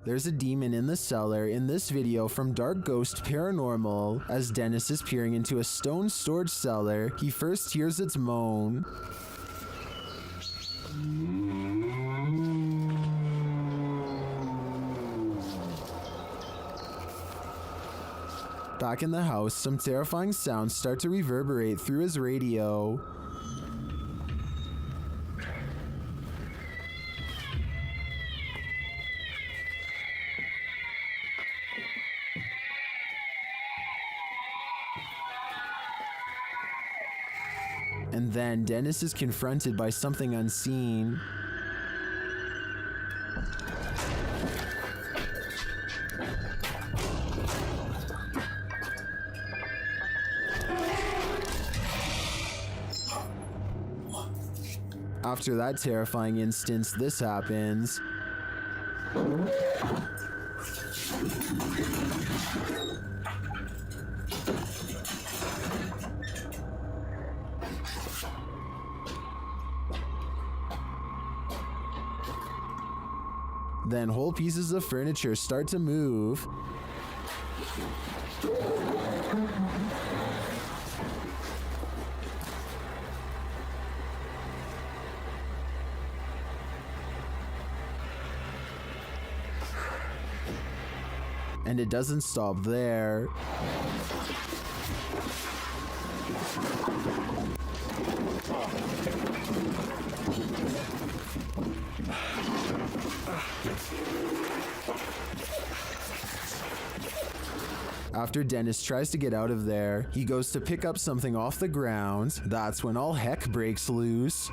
There's a demon in the cellar in this video from Dark Ghost Paranormal. As Dennis is peering into a stone storage cellar, he first hears its moan. Back in the house, some terrifying sounds start to reverberate through his radio. And then Dennis is confronted by something unseen. After that terrifying instance, this happens. Then whole pieces of furniture start to move. And it doesn't stop there. After Dennis tries to get out of there, he goes to pick up something off the ground. That's when all heck breaks loose.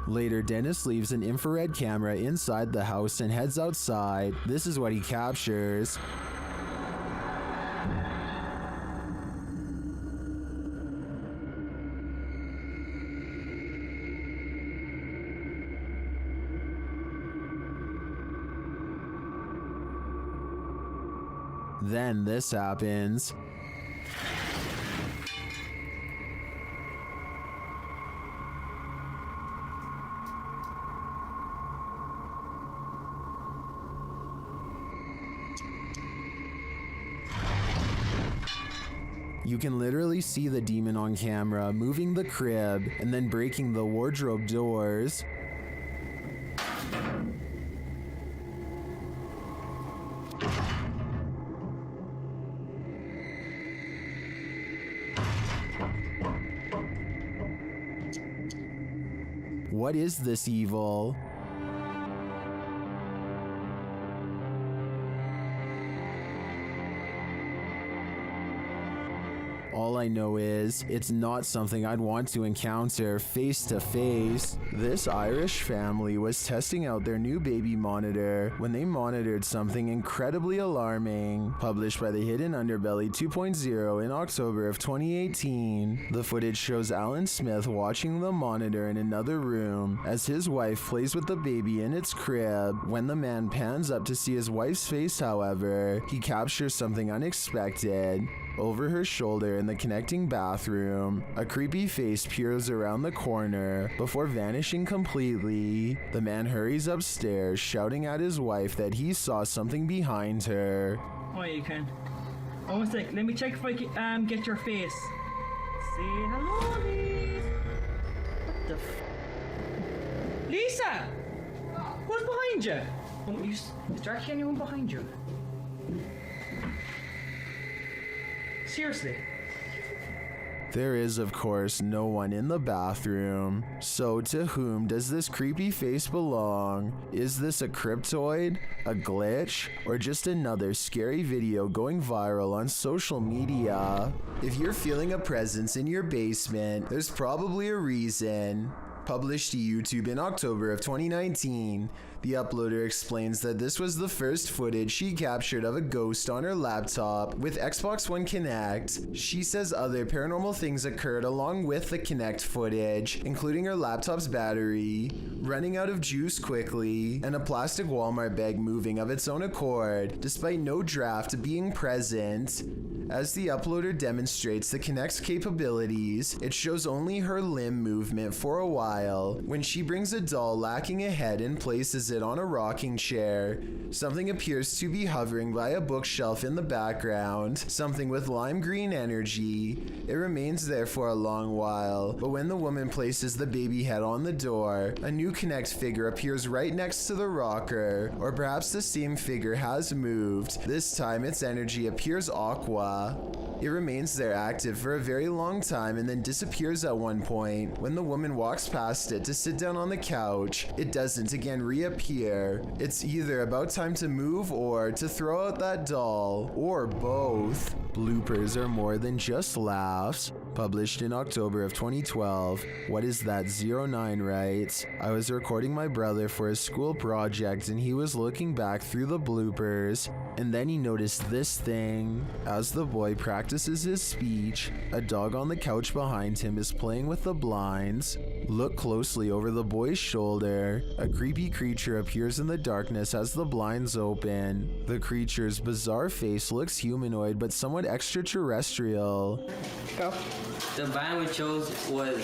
Later, Dennis leaves an infrared camera inside the house and heads outside. This is what he captures. Then this happens. You can literally see the demon on camera moving the crib and then breaking the wardrobe doors. What is this evil? All I know is, it's not something I'd want to encounter face to face. This Irish family was testing out their new baby monitor when they monitored something incredibly alarming, published by the Hidden Underbelly 2.0 in October of 2018. The footage shows Alan Smith watching the monitor in another room as his wife plays with the baby in its crib. When the man pans up to see his wife's face, however, he captures something unexpected. Over her shoulder in the connecting bathroom, a creepy face peers around the corner before vanishing completely. The man hurries upstairs, shouting at his wife that he saw something behind her. Oh, you can. Oh, 1 sec. Let me check if I can get your face. Say hello, Lisa. What the Lisa! What's behind you? Is there actually anyone behind you? Seriously? There is, of course, no one in the bathroom. So to whom does this creepy face belong? Is this a cryptoid, a glitch, or just another scary video going viral on social media? If you're feeling a presence in your basement, there's probably a reason. Published to YouTube in October of 2019, The uploader explains that this was the first footage she captured of a ghost on her laptop with Xbox One Kinect. She says other paranormal things occurred along with the Kinect footage, including her laptop's battery running out of juice quickly and a plastic Walmart bag moving of its own accord, despite no draft being present. As the uploader demonstrates the Kinect's capabilities, it shows only her limb movement for a while. When she brings a doll lacking a head and places it on a rocking chair, something appears to be hovering by a bookshelf in the background, something with lime green energy. It remains there for a long while, but when the woman places the baby head on the door, a new Kinect figure appears right next to the rocker, or perhaps the same figure has moved. This time its energy appears aqua. It remains there active for a very long time and then disappears at one point. When the woman walks past it to sit down on the couch, it doesn't again reappear. It's either about time to move or to throw out that doll, or both. Bloopers are more than just laughs. Published in October of 2012. What is that? 09 writes, I was recording my brother for his school project and he was looking back through the bloopers, and then he noticed this thing. As the boy practices his speech, a dog on the couch behind him is playing with the blinds. Look closely over the boy's shoulder. A creepy creature appears in the darkness as the blinds open. The creature's bizarre face looks humanoid but somewhat extraterrestrial. Go. The biome we chose was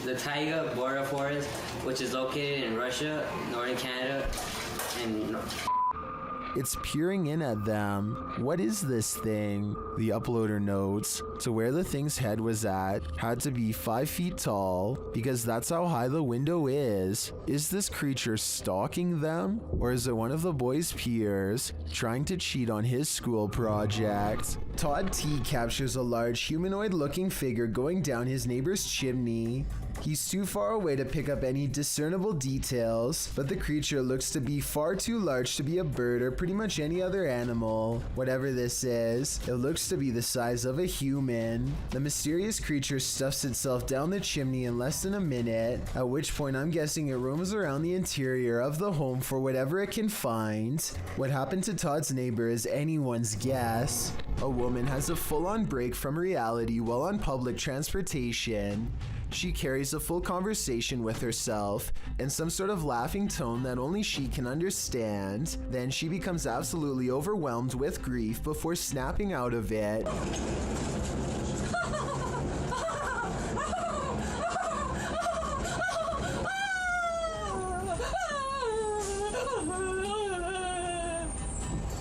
the taiga border forest, which is located in Russia, northern Canada, and It's peering in at them. What is this thing? The uploader notes, to where the thing's head was at had to be 5 feet tall because that's how high the window is. Is this creature stalking them? Or is it one of the boy's peers trying to cheat on his school project? Todd T captures a large humanoid looking figure going down his neighbor's chimney. He's too far away to pick up any discernible details, but the creature looks to be far too large to be a bird or pretty much any other animal. Whatever this is, it looks to be the size of a human. The mysterious creature stuffs itself down the chimney in less than a minute, at which point I'm guessing it roams around the interior of the home for whatever it can find. What happened to Todd's neighbor is anyone's guess. A woman has a full-on break from reality while on public transportation. She carries a full conversation with herself in some sort of laughing tone that only she can understand. Then she becomes absolutely overwhelmed with grief before snapping out of it.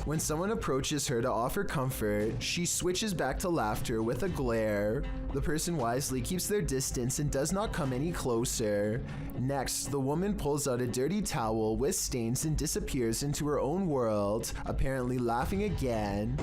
When someone approaches her to offer comfort, she switches back to laughter with a glare. The person wisely keeps their distance and does not come any closer. Next, the woman pulls out a dirty towel with stains and disappears into her own world, apparently laughing again.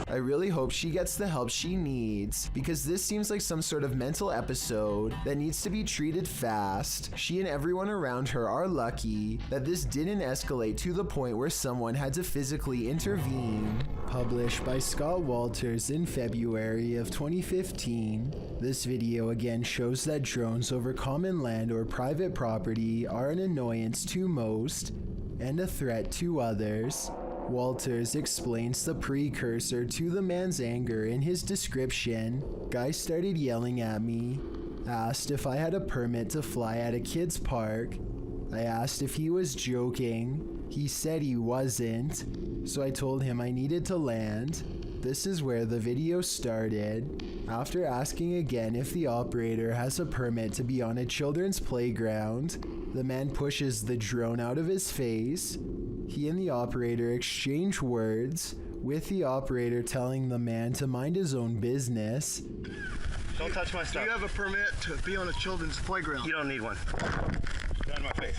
I really hope she gets the help she needs, because this seems like some sort of mental episode that needs to be treated fast. She and everyone around her are lucky that this didn't escalate to the point where someone had to physically intervene. Published by Scott Walters in February of 2015. This video again shows that drones over common land or private property are an annoyance to most and a threat to others. Walters explains the precursor to the man's anger in his description. Guy started yelling at me, asked if I had a permit to fly at a kid's park. I asked if he was joking. He said he wasn't, so I told him I needed to land. This is where the video started. After asking again if the operator has a permit to be on a children's playground, the man pushes the drone out of his face. He and the operator exchange words, with the operator telling the man to mind his own business. Don't touch my stuff. Do you have a permit to be on a children's playground? You don't need one. Get on my face.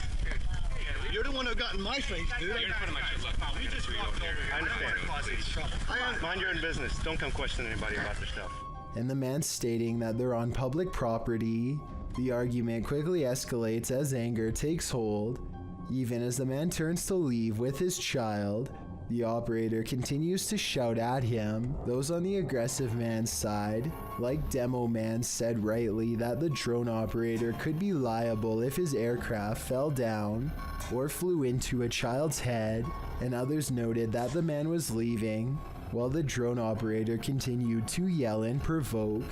You're the one who got in my face, dude. You're in front of my face. Look, we just walked over here. I understand. Mind your own business. Don't come question anybody about their stuff. And the man stating that they're on public property. The argument quickly escalates as anger takes hold. Even as the man turns to leave with his child, The operator continues to shout at him. Those on the aggressive man's side, like Demo Man, said rightly that the drone operator could be liable if his aircraft fell down or flew into a child's head, and others noted that the man was leaving, while the drone operator continued to yell and provoke.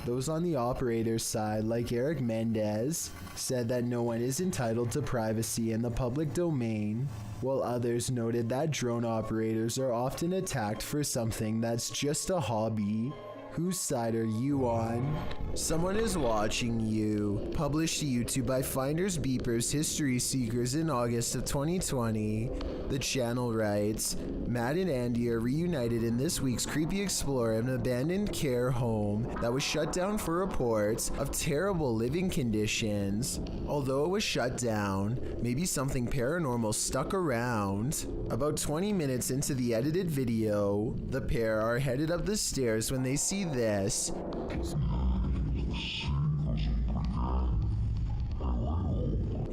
Those on the operator's side, like Eric Mendez, said that no one is entitled to privacy in the public domain, while others noted that drone operators are often attacked for something that's just a hobby. Whose side are you on? Someone is watching you. Published to YouTube by Finders Beepers History Seekers in August of 2020. The channel writes, Matt and Andy are reunited in this week's creepy explore of an abandoned care home that was shut down for reports of terrible living conditions. Although it was shut down, maybe something paranormal stuck around. About 20 minutes into the edited video, the pair are headed up the stairs when they see this.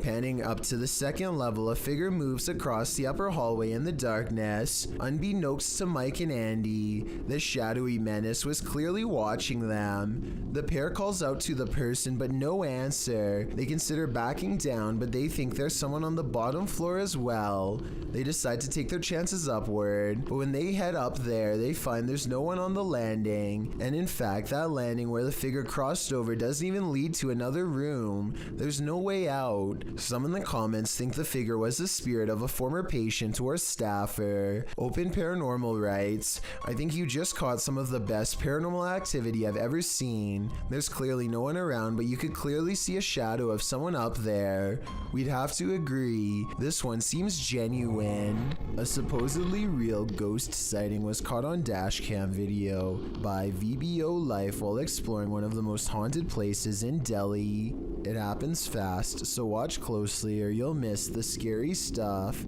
Panning up to the second level, a figure moves across the upper hallway in the darkness. Unbeknownst to Mike and Andy, the shadowy menace was clearly watching them. The pair calls out to the person, but no answer. They consider backing down, but they think there's someone on the bottom floor as well. They decide to take their chances upward, but when they head up there, they find there's no one on the landing. And in fact, that landing where the figure crossed over doesn't even lead to another room. There's no way out. Some in the comments think the figure was the spirit of a former patient or staffer. Open Paranormal writes, I think you just caught some of the best paranormal activity I've ever seen. There's clearly no one around, but you could clearly see a shadow of someone up there. We'd have to agree, this one seems genuine. A supposedly real ghost sighting was caught on dashcam video by VBO Life while exploring one of the most haunted places in Delhi. It happens fast, so watch closely or you'll miss the scary stuff.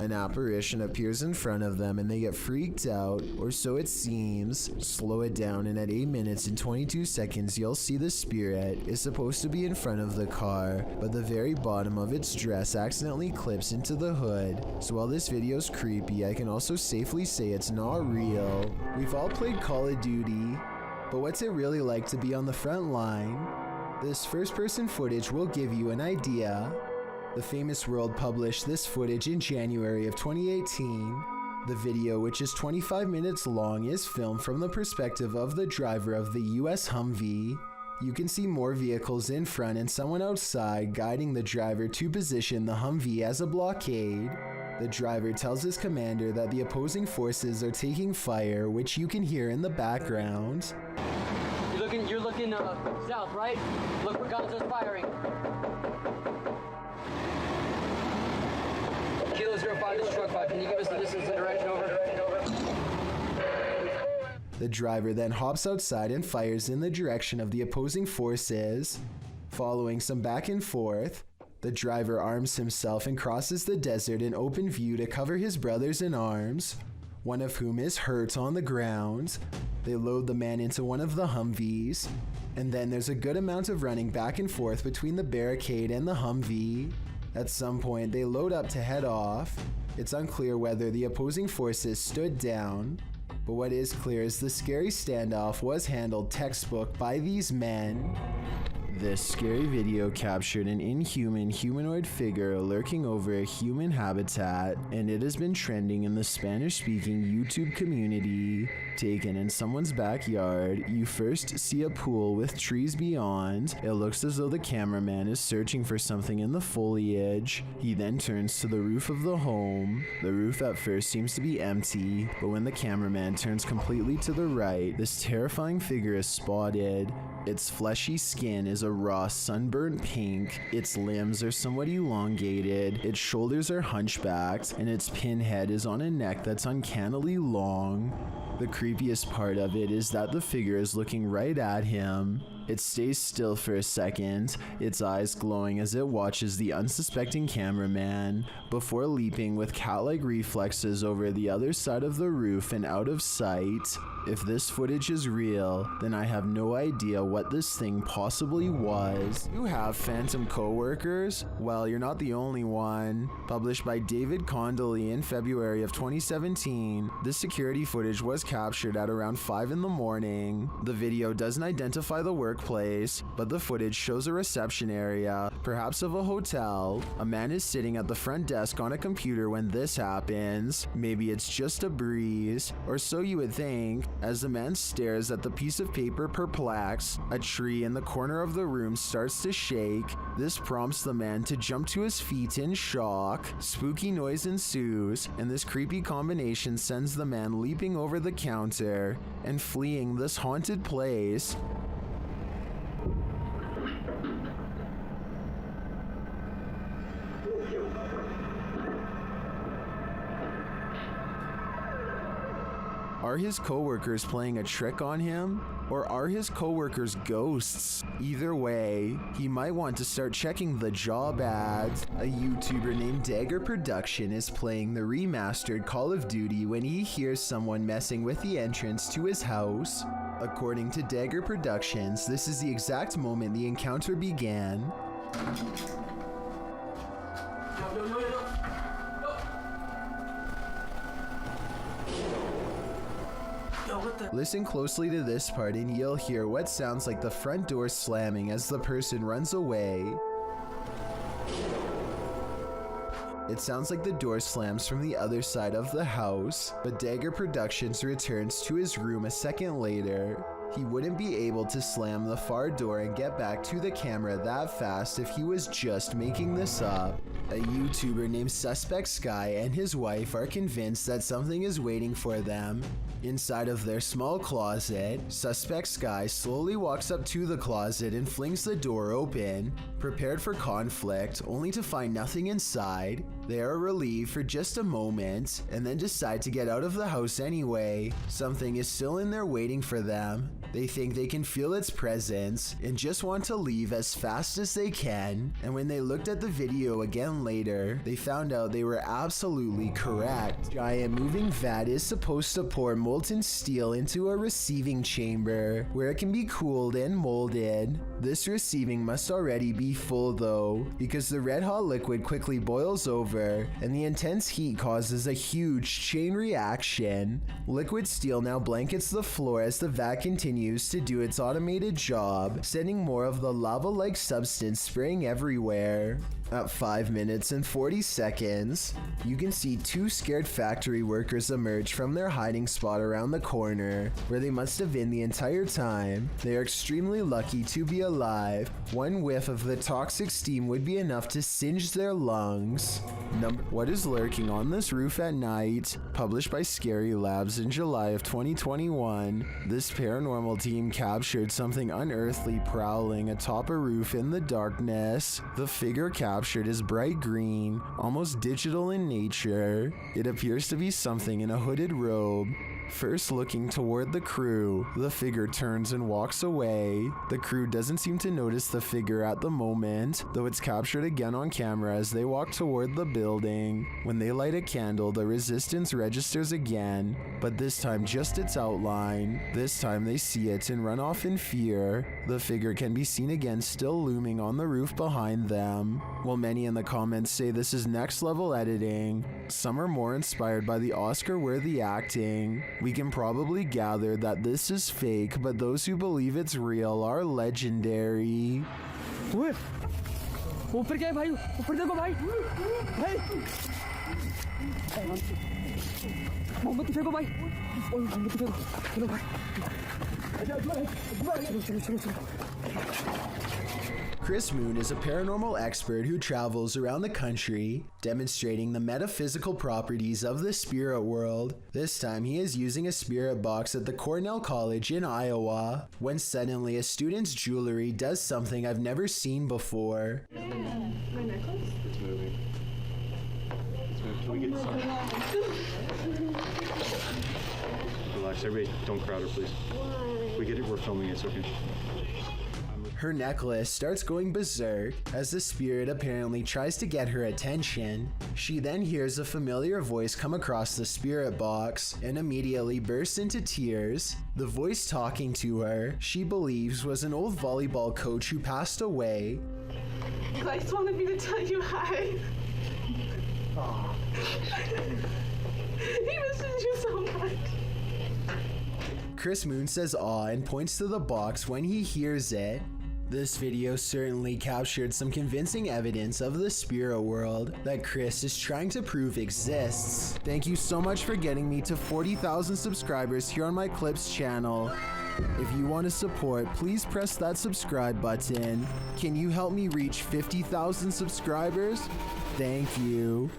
An apparition appears in front of them and they get freaked out, or so it seems. Slow it down and at 8 minutes and 22 seconds you'll see the spirit is supposed to be in front of the car, but the very bottom of its dress accidentally clips into the hood. So while this video's creepy, I can also safely say it's not real. We've all played Call of Duty, but what's it really like to be on the front line? This first-person footage will give you an idea. The Famous World published this footage in January of 2018. The video, which is 25 minutes long, is filmed from the perspective of the driver of the US Humvee. You can see more vehicles in front and someone outside guiding the driver to position the Humvee as a blockade. The driver tells his commander that the opposing forces are taking fire, which you can hear in the background. You're looking south, right? Look where guns are firing. Kilo 05, this is truck 5. Can you give us the distance and direction over? The driver then hops outside and fires in the direction of the opposing forces. Following some back and forth, the driver arms himself and crosses the desert in open view to cover his brothers in arms, one of whom is hurt on the ground. They load the man into one of the Humvees, and then there's a good amount of running back and forth between the barricade and the Humvee. At some point, they load up to head off. It's unclear whether the opposing forces stood down, but what is clear is the scary standoff was handled textbook by these men. This scary video captured an inhuman humanoid figure lurking over a human habitat, and it has been trending in the Spanish-speaking YouTube community. Taken in someone's backyard, you first see a pool with trees beyond. It looks as though the cameraman is searching for something in the foliage. He then turns to the roof of the home. The roof at first seems to be empty, but when the cameraman turns completely to the right, this terrifying figure is spotted. Its fleshy skin is a raw sunburnt pink, its limbs are somewhat elongated, its shoulders are hunchbacked, and its pinhead is on a neck that's uncannily long. The creepiest part of it is that the figure is looking right at him. It stays still for a second, its eyes glowing as it watches the unsuspecting cameraman, before leaping with cat-like reflexes over the other side of the roof and out of sight. If this footage is real, then I have no idea what this thing possibly was. You have phantom co-workers? Well, you're not the only one. Published by David Condley in February of 2017, this security footage was captured at around 5 in the morning. The video doesn't identify the workplace, but the footage shows a reception area, perhaps of a hotel. A man is sitting at the front desk on a computer when this happens. Maybe it's just a breeze, or so you would think. As the man stares at the piece of paper perplexed, a tree in the corner of the room starts to shake. This prompts the man to jump to his feet in shock. Spooky noise ensues, and this creepy combination sends the man leaping over the counter and fleeing this haunted place. Are his coworkers playing a trick on him? Or are his coworkers ghosts? Either way, he might want to start checking the job ads. A YouTuber named Dagger Production is playing the remastered Call of Duty when he hears someone messing with the entrance to his house. According to Dagger Productions, this is the exact moment the encounter began. Listen closely to this part and you'll hear what sounds like the front door slamming as the person runs away. It sounds like the door slams from the other side of the house, but Dagger Productions returns to his room a second later. He wouldn't be able to slam the far door and get back to the camera that fast if he was just making this up. A YouTuber named Suspect Sky and his wife are convinced that something is waiting for them. Inside of their small closet, Suspect Sky slowly walks up to the closet and flings the door open, prepared for conflict, only to find nothing inside. They are relieved for just a moment, and then decide to get out of the house anyway. Something is still in there waiting for them. They think they can feel its presence, and just want to leave as fast as they can. And when they looked at the video again later, they found out they were absolutely correct. Giant moving vat is supposed to pour molten steel into a receiving chamber, where it can be cooled and molded. This receiving must already be full though, because the red hot liquid quickly boils over, and the intense heat causes a huge chain reaction. Liquid steel now blankets the floor as the vat continues to do its automated job, sending more of the lava-like substance spraying everywhere. At 5 minutes and 40 seconds, you can see two scared factory workers emerge from their hiding spot around the corner, where they must have been the entire time. They are extremely lucky to be alive. One whiff of the toxic steam would be enough to singe their lungs. What is lurking on this roof at night? Published by Scary Labs in July of 2021, this paranormal team captured something unearthly prowling atop a roof in the darkness. The figure captured is bright green, almost digital in nature. It appears to be something in a hooded robe. First looking toward the crew, the figure turns and walks away. The crew doesn't seem to notice the figure at the moment, though it's captured again on camera as they walk toward the building. When they light a candle, the resistance registers again, but this time just its outline. This time they see it and run off in fear. The figure can be seen again still looming on the roof behind them. While many in the comments say this is next level editing, some are more inspired by the Oscar-worthy acting. We can probably gather that this is fake, but those who believe it's real are legendary. ऊपर क्या है भाई ऊपर देखो भाई भाई मोमबत्ती फेंको भाई मोमबत्ती फेंको चलो भाई चलो Chris Moon is a paranormal expert who travels around the country, demonstrating the metaphysical properties of the spirit world. This time he is using a spirit box at the Cornell College in Iowa, when suddenly a student's jewelry does something I've never seen before. My necklace? It's moving. Can we get some? Relax, everybody, don't crowd her, please. Why? We get it, we're filming it, it's okay. Her necklace starts going berserk as the spirit apparently tries to get her attention. She then hears a familiar voice come across the spirit box and immediately bursts into tears. The voice talking to her, she believes, was an old volleyball coach who passed away. I just wanted me to tell you hi. He misses you so much. Chris Moon says aw and points to the box when he hears it. This video certainly captured some convincing evidence of the spirit world that Chris is trying to prove exists. Thank you so much for getting me to 40,000 subscribers here on my Clips channel. If you want to support, please press that subscribe button. Can you help me reach 50,000 subscribers? Thank you.